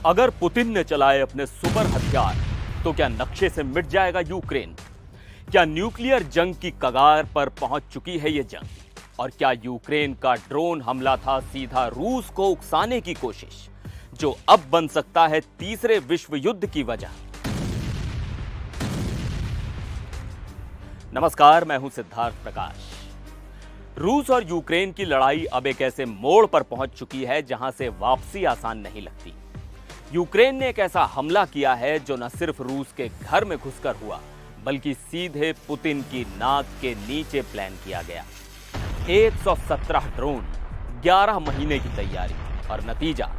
अगर पुतिन ने चलाए अपने सुपर हथियार तो क्या नक्शे से मिट जाएगा यूक्रेन? क्या न्यूक्लियर जंग की कगार पर पहुंच चुकी है ये जंग? और क्या यूक्रेन का ड्रोन हमला था सीधा रूस को उकसाने की कोशिश, जो अब बन सकता है तीसरे विश्व युद्ध की वजह? नमस्कार, मैं हूं सिद्धार्थ प्रकाश। रूस और यूक्रेन की लड़ाई अब एक ऐसे मोड़ पर पहुंच चुकी है जहां से वापसी आसान नहीं लगती। यूक्रेन ने एक ऐसा हमला किया है जो न सिर्फ रूस के घर में घुसकर हुआ, बल्कि सीधे पुतिन की नाक के नीचे प्लान किया गया। 117 ड्रोन, 11 महीने की तैयारी और नतीजा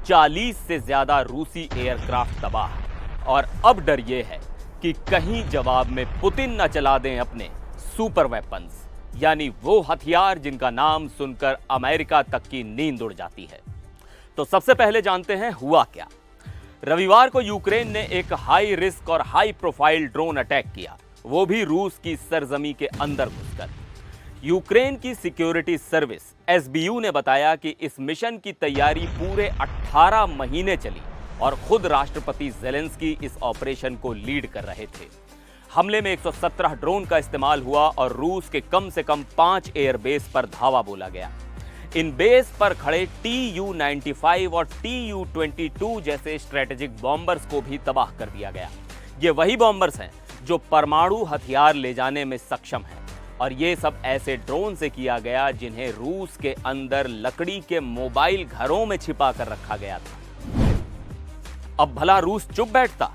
40 से ज्यादा रूसी एयरक्राफ्ट तबाह। और अब डर यह है कि कहीं जवाब में पुतिन न चला दें अपने सुपर वेपन्स, यानी वो हथियार जिनका नाम सुनकर अमेरिका तक की नींद उड़ जाती है। तो सबसे पहले जानते हैं हुआ क्या। रविवार को यूक्रेन ने एक हाई रिस्क और हाई प्रोफाइल ड्रोन अटैक किया, वो भी रूस की सरजमी के अंदर घुसकर। यूक्रेन की सिक्योरिटी सर्विस एसबीयू ने बताया कि इस मिशन की तैयारी पूरे 18 महीने चली और खुद राष्ट्रपति ज़ेलेंस्की इस ऑपरेशन को लीड कर रहे थे। हमले में 117 ड्रोन का इस्तेमाल हुआ और रूस के कम से कम 5 एयरबेस पर धावा बोला गया। इन बेस पर खड़े Tu-95 और Tu-22 जैसे स्ट्रेटेजिक बॉम्बर्स को भी तबाह कर दिया गया। ये वही बॉम्बर्स हैं जो परमाणु हथियार ले जाने में सक्षम हैं, और ये सब ऐसे ड्रोन से किया गया जिन्हें रूस के अंदर लकड़ी के मोबाइल घरों में छिपा कर रखा गया था। अब भला रूस चुप बैठता?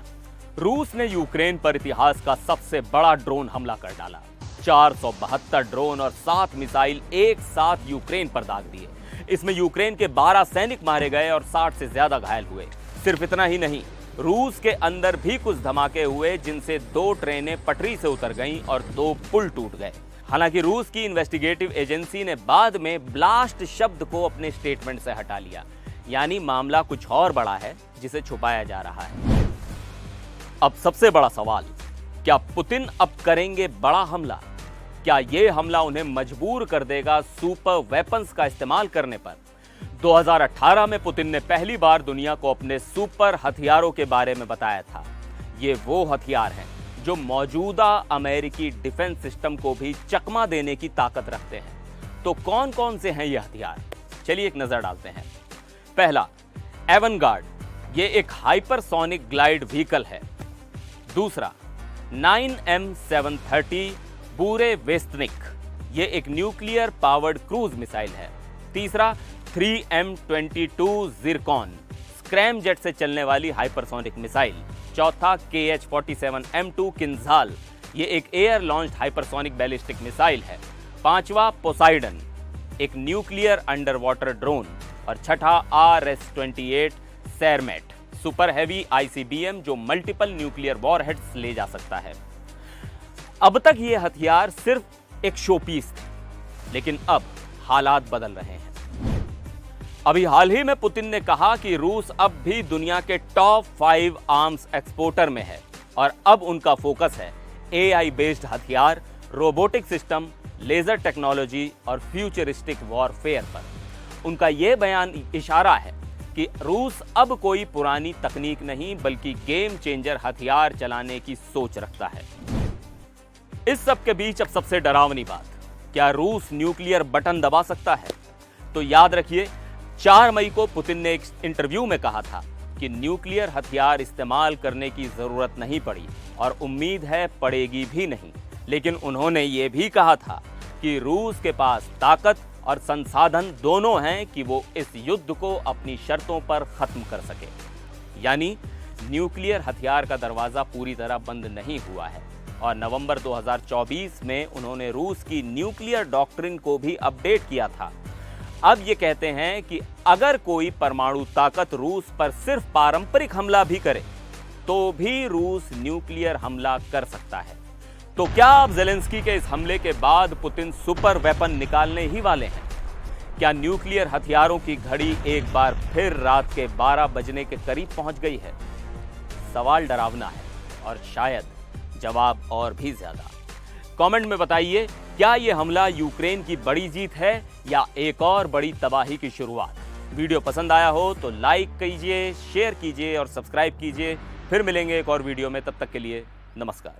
रूस ने यूक्रेन पर इतिहास का सबसे बड़ा ड्रोन हमला कर डाला। 472 ड्रोन और 7 मिसाइल एक साथ यूक्रेन पर दाग दिए। इसमें यूक्रेन के 12 सैनिक मारे गए और 60 से ज्यादा घायल हुए। सिर्फ इतना ही नहीं, रूस के अंदर भी कुछ धमाके हुए जिनसे 2 ट्रेनें पटरी से उतर गईं और 2 पुल टूट गए। हालांकि रूस की इन्वेस्टिगेटिव एजेंसी ने बाद में ब्लास्ट शब्द को अपने स्टेटमेंट से हटा लिया, यानी मामला कुछ और बड़ा है जिसे छुपाया जा रहा है। अब सबसे बड़ा सवाल, क्या पुतिन अब करेंगे बड़ा हमला? क्या यह हमला उन्हें मजबूर कर देगा सुपर वेपन्स का इस्तेमाल करने पर? 2018 में पुतिन ने पहली बार दुनिया को अपने सुपर हथियारों के बारे में बताया था। ये वो हथियार हैं जो मौजूदा अमेरिकी डिफेंस सिस्टम को भी चकमा देने की ताकत रखते हैं। तो कौन कौन से हैं ये हथियार? चलिए एक नजर डालते हैं। पहला, एवनगार्ड, ये एक हाइपरसोनिक ग्लाइड व्हीकल है। दूसरा, 9M730 बूरे वेस्तनिक, ये एक न्यूक्लियर पावर्ड क्रूज मिसाइल है। तीसरा, 3M22 जिरकॉन, स्क्रैम जेट से चलने वाली हाइपरसोनिक मिसाइल। चौथा, KH-47M2 किंजाल, ये एक air launched hypersonic ballistic missile है। पांचवा, पोसाइडन, एक न्यूक्लियर अंडर वाटर ड्रोन। और छठा, RS-28 सैरमेट, सुपर हैवी ICBM जो मल्टीपल न्यूक्लियर वॉरहेड्स ले जा सकता है। अब तक ये हथियार सिर्फ एक शोपीस थे, लेकिन अब हालात बदल रहे हैं। अभी हाल ही में पुतिन ने कहा कि रूस अब भी दुनिया के टॉप 5 आर्म्स एक्सपोर्टर में है और अब उनका फोकस है AI बेस्ड हथियार, रोबोटिक सिस्टम, लेजर टेक्नोलॉजी और फ्यूचरिस्टिक वॉरफेयर पर। उनका यह बयान इशारा है कि रूस अब कोई पुरानी तकनीक नहीं बल्कि गेम चेंजर हथियार चलाने की सोच रखता है। इस सब के बीच अब सबसे डरावनी बात, क्या रूस न्यूक्लियर बटन दबा सकता है? तो याद रखिए, 4 मई को पुतिन ने एक इंटरव्यू में कहा था कि न्यूक्लियर हथियार इस्तेमाल करने की जरूरत नहीं पड़ी और उम्मीद है पड़ेगी भी नहीं। लेकिन उन्होंने ये भी कहा था कि रूस के पास ताकत और संसाधन दोनों हैं कि वो इस युद्ध को अपनी शर्तों पर खत्म कर सके। यानी न्यूक्लियर हथियार का दरवाजा पूरी तरह बंद नहीं हुआ है। और नवंबर 2024 में उन्होंने रूस की न्यूक्लियर डॉक्ट्रिन को भी अपडेट किया था। अब ये कहते हैं कि अगर कोई परमाणु ताकत रूस पर सिर्फ पारंपरिक हमला भी करे तो भी रूस न्यूक्लियर हमला कर सकता है। तो क्या अब ज़ेलेंस्की के इस हमले के बाद पुतिन सुपर वेपन निकालने ही वाले हैं? क्या न्यूक्लियर हथियारों की घड़ी एक बार फिर रात के 12 बजने के करीब पहुंच गई है? सवाल डरावना है और शायद जवाब और भी ज्यादा। कमेंट में बताइए, क्या यह हमला यूक्रेन की बड़ी जीत है या एक और बड़ी तबाही की शुरुआत? वीडियो पसंद आया हो तो लाइक कीजिए, शेयर कीजिए और सब्सक्राइब कीजिए। फिर मिलेंगे एक और वीडियो में, तब तक के लिए नमस्कार।